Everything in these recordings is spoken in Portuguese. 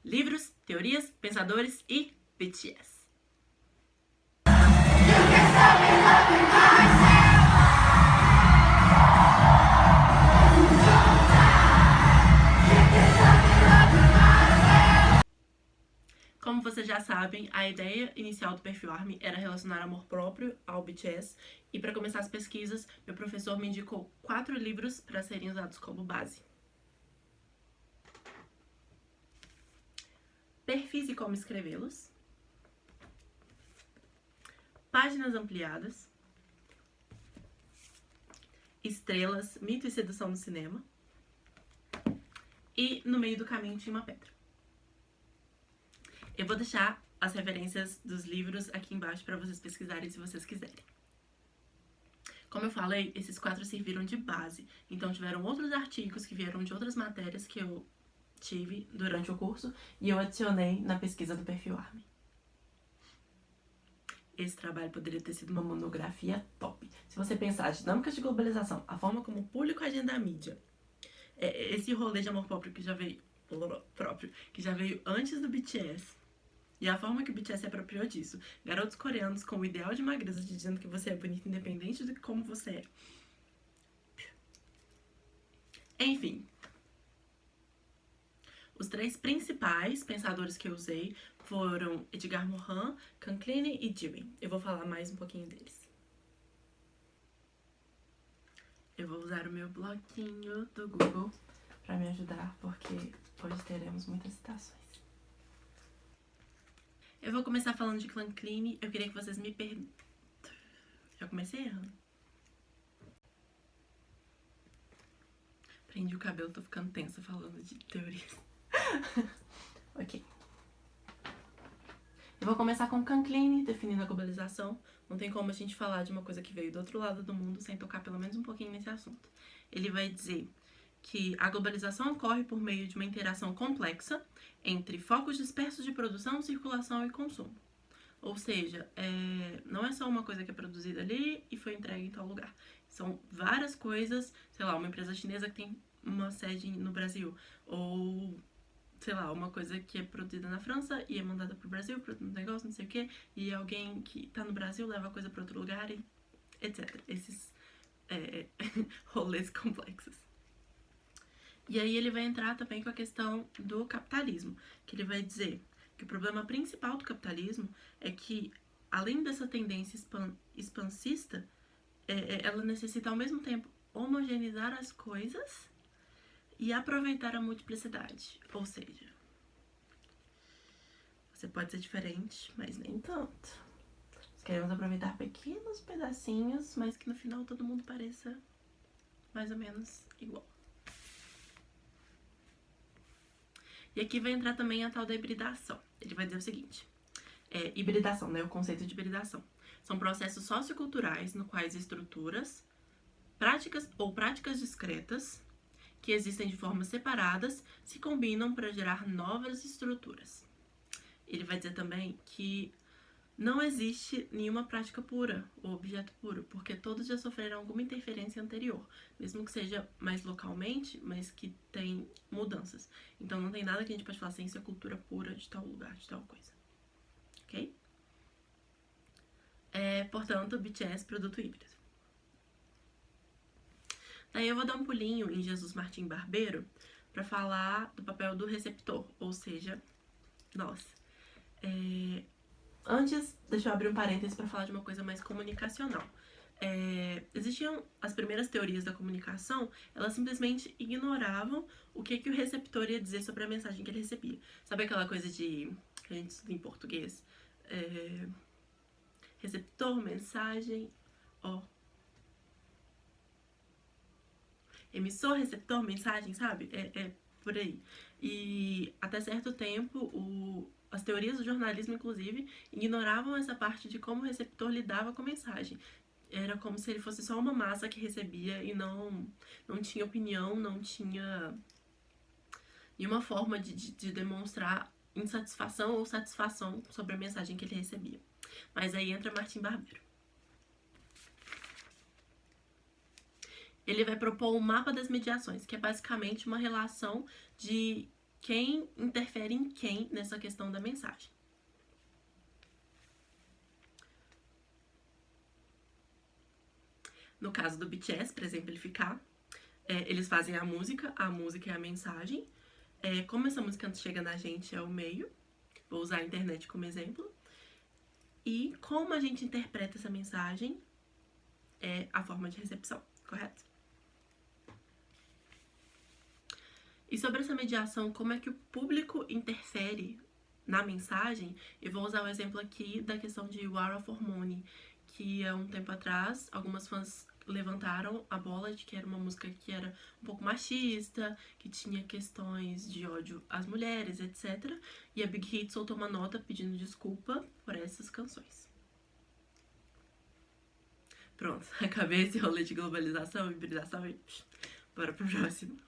livros, teorias, pensadores e BTS. Como vocês já sabem, a ideia inicial do Perfil ARMY era relacionar amor próprio ao BTS, e para começar as pesquisas, meu professor me indicou 4 livros para serem usados como base. Perfis e como escrevê-los, Páginas ampliadas, Estrelas, mito e sedução no cinema, e No meio do caminho tinha uma pedra. Eu vou deixar as referências dos livros aqui embaixo para vocês pesquisarem se vocês quiserem. Como eu falei, esses 4 serviram de base, então tiveram outros artigos que vieram de outras matérias que eu tive durante o curso e eu adicionei na pesquisa do Perfil ARMY. Esse trabalho poderia ter sido uma monografia top. Se você pensar, dinâmicas de globalização, a forma como o público agenda a mídia, esse rolê de amor próprio que já veio antes do BTS, e a forma que o BTS se apropriou disso. Garotos coreanos com o ideal de magreza dizendo que você é bonita independente de como você é. Enfim. Os 3 principais pensadores que eu usei foram Edgar Morin, Canclini e Dewey. Eu vou falar mais um pouquinho deles. Eu vou usar o meu bloquinho do Google para me ajudar, porque hoje teremos muitas citações. Eu vou começar falando de Canclini. Eu queria que vocês me perdoem. Já comecei errando. Prendi o cabelo, tô ficando tensa falando de teorias. Ok. Eu vou começar com Canclini, definindo a globalização. Não tem como a gente falar de uma coisa que veio do outro lado do mundo sem tocar pelo menos um pouquinho nesse assunto. Ele vai dizer que a globalização ocorre por meio de uma interação complexa entre focos dispersos de produção, circulação e consumo. Ou seja, não é só uma coisa que é produzida ali e foi entregue em tal lugar. São várias coisas, sei lá, uma empresa chinesa que tem uma sede no Brasil, ou, sei lá, uma coisa que é produzida na França e é mandada pro Brasil, para um negócio, não sei o quê, e alguém que tá no Brasil leva a coisa para outro lugar, e etc. Esses rolês complexos. E aí ele vai entrar também com a questão do capitalismo, que ele vai dizer que o problema principal do capitalismo é que, além dessa tendência expansista, ela necessita ao mesmo tempo homogeneizar as coisas e aproveitar a multiplicidade. Ou seja, você pode ser diferente, mas nem tanto. Nós queremos aproveitar pequenos pedacinhos, mas que no final todo mundo pareça mais ou menos igual. E aqui vai entrar também a tal da hibridação. Ele vai dizer o seguinte: hibridação, né? O conceito de hibridação. São processos socioculturais no quais estruturas, práticas ou práticas discretas, que existem de formas separadas, se combinam para gerar novas estruturas. Ele vai dizer também que não existe nenhuma prática pura ou objeto puro, porque todos já sofreram alguma interferência anterior, mesmo que seja mais localmente, mas que tem mudanças. Então não tem nada que a gente pode falar ciência cultura pura de tal lugar, de tal coisa. Ok? Portanto, BTS, produto híbrido. Daí eu vou dar um pulinho em Jesus Martim Barbeiro para falar do papel do receptor, ou seja, nós. Antes, deixa eu abrir um parênteses para falar de uma coisa mais comunicacional. Existiam as primeiras teorias da comunicação, elas simplesmente ignoravam o que o receptor ia dizer sobre a mensagem que ele recebia. Sabe aquela coisa que a gente estuda em português? Receptor, mensagem, emissor, receptor, mensagem, sabe? Por aí. E até certo tempo, as teorias do jornalismo, inclusive, ignoravam essa parte de como o receptor lidava com a mensagem. Era como se ele fosse só uma massa que recebia e não tinha opinião, não tinha nenhuma forma de demonstrar insatisfação ou satisfação sobre a mensagem que ele recebia. Mas aí entra Martim Barbeiro. Ele vai propor o mapa das mediações, que é basicamente uma relação quem interfere em quem nessa questão da mensagem. No caso do BTS, para exemplificar, eles fazem a música é a mensagem. Como essa música chega na gente é o meio, vou usar a internet como exemplo. E como a gente interpreta essa mensagem é a forma de recepção, correto? E sobre essa mediação, como é que o público interfere na mensagem, eu vou usar o exemplo aqui da questão de War of Hormone, que há um tempo atrás, algumas fãs levantaram a bola de que era uma música que era um pouco machista, que tinha questões de ódio às mulheres, etc. E a Big Hit soltou uma nota pedindo desculpa por essas canções. Pronto, acabei esse rolê de globalização, hibridação e bora pro próximo.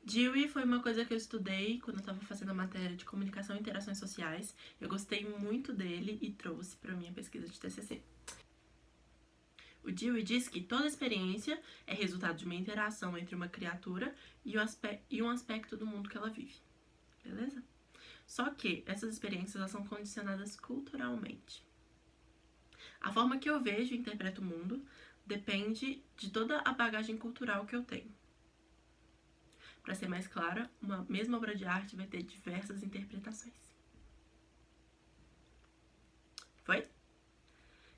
Dewey foi uma coisa que eu estudei quando eu estava fazendo a matéria de comunicação e interações sociais. Eu gostei muito dele e trouxe para minha pesquisa de TCC. O Dewey diz que toda experiência é resultado de uma interação entre uma criatura e um aspecto do mundo que ela vive. Beleza? Só que essas experiências elas são condicionadas culturalmente. A forma que eu vejo e interpreto o mundo depende de toda a bagagem cultural que eu tenho. Para ser mais clara, uma mesma obra de arte vai ter diversas interpretações. Foi?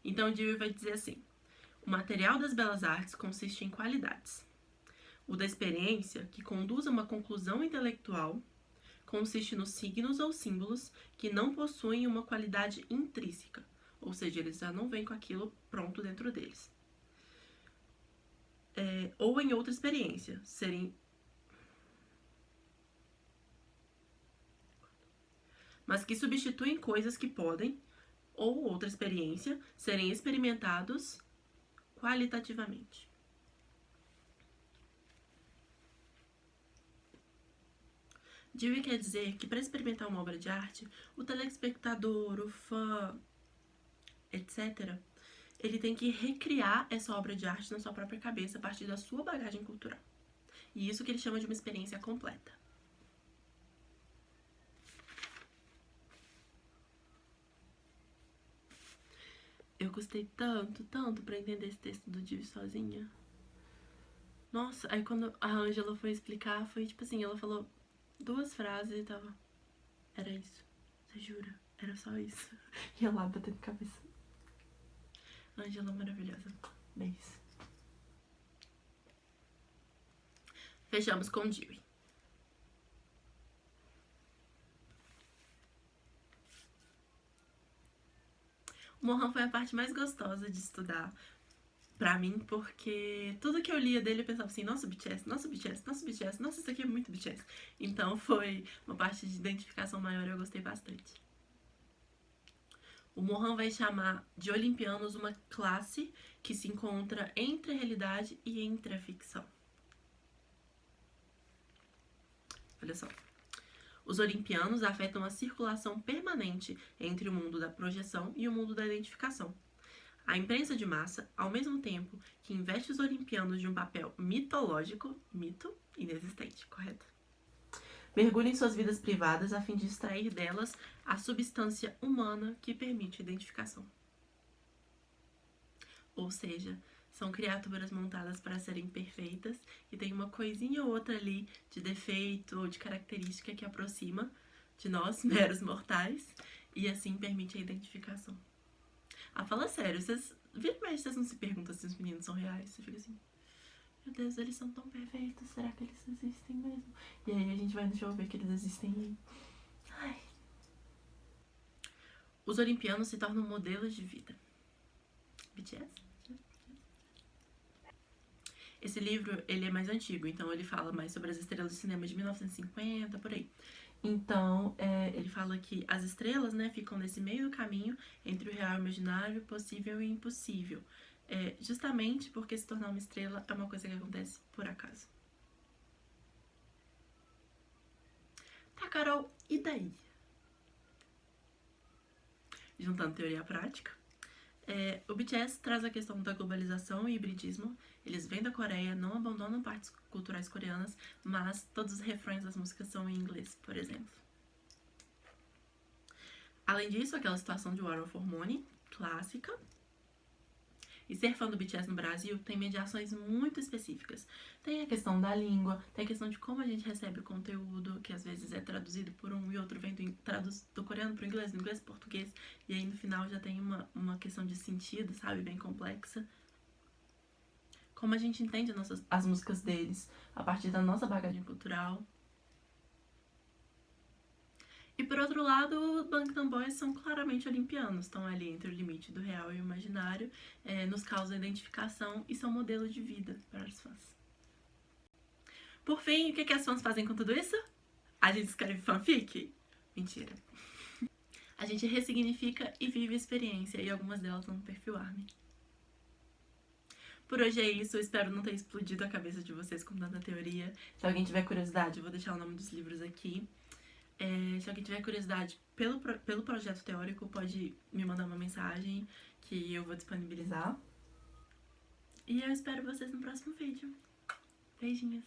Então, Dewey vai dizer assim: o material das belas artes consiste em qualidades. O da experiência, que conduz a uma conclusão intelectual, consiste nos signos ou símbolos que não possuem uma qualidade intrínseca, ou seja, eles já não vêm com aquilo pronto dentro deles. Ou em outra experiência, mas que substituem coisas que podem, ou outra experiência, serem experimentados qualitativamente. Dewey quer dizer que para experimentar uma obra de arte, o telespectador, o fã, etc., ele tem que recriar essa obra de arte na sua própria cabeça a partir da sua bagagem cultural. E isso que ele chama de uma experiência completa. Eu gostei tanto pra entender esse texto do Dewey sozinha. Nossa, aí quando a Angela foi explicar, foi tipo assim, ela falou 2 frases e tava... Era isso. Você jura? Era só isso. E eu lá batendo cabeça. Angela maravilhosa. Beijos. Fechamos com Dewey. O Mohan foi a parte mais gostosa de estudar pra mim, porque tudo que eu lia dele eu pensava assim, nossa, BTS, nossa, BTS, nossa, BTS, nossa, isso aqui é muito BTS. Então foi uma parte de identificação maior e eu gostei bastante. O Mohan vai chamar de olimpianos uma classe que se encontra entre a realidade e entre a ficção. Olha só. Os olimpianos afetam a circulação permanente entre o mundo da projeção e o mundo da identificação. A imprensa de massa, ao mesmo tempo que investe os olimpianos de um papel mitológico, mito inexistente, correto? Mergulha em suas vidas privadas a fim de extrair delas a substância humana que permite a identificação. Ou seja, são criaturas montadas para serem perfeitas e tem uma coisinha ou outra ali de defeito ou de característica que aproxima de nós, meros mortais, e assim permite a identificação. Fala sério, vocês não se perguntam se os meninos são reais? Você fica assim, meu Deus, eles são tão perfeitos, será que eles existem mesmo? E aí a gente vai no show ver que eles existem e... Ai. Os olimpianos se tornam modelos de vida. BTS? Esse livro, ele é mais antigo, então ele fala mais sobre as estrelas de cinema de 1950, por aí. Então, ele fala que as estrelas, né, ficam nesse meio do caminho entre o real e o imaginário, possível e impossível. Justamente porque se tornar uma estrela é uma coisa que acontece por acaso. Tá, Carol, e daí? Juntando teoria à prática. O BTS traz a questão da globalização e hibridismo. Eles vêm da Coreia, não abandonam partes culturais coreanas, mas todos os refrões das músicas são em inglês, por exemplo. Além disso, aquela situação de War of Hormone, clássica. E ser fã do BTS no Brasil tem mediações muito específicas. Tem a questão da língua, tem a questão de como a gente recebe o conteúdo, que às vezes é traduzido por um e outro vem do coreano para o inglês, do inglês para o português, e aí no final já tem uma questão de sentido, sabe, bem complexa. Como a gente entende as músicas deles a partir da nossa bagagem cultural. E por outro lado, os Bangtan Boys são claramente olimpianos, estão ali entre o limite do real e o imaginário, nos causam identificação e são modelo de vida para os fãs. Por fim, o que as fãs fazem com tudo isso? A gente escreve fanfic? Mentira. A gente ressignifica e vive a experiência, e algumas delas no perfil ARMY. Por hoje é isso, eu espero não ter explodido a cabeça de vocês com tanta teoria. Se alguém tiver curiosidade, eu vou deixar o nome dos livros aqui. Se alguém tiver curiosidade pelo projeto teórico, pode me mandar uma mensagem que eu vou disponibilizar. E eu espero vocês no próximo vídeo. Beijinhos!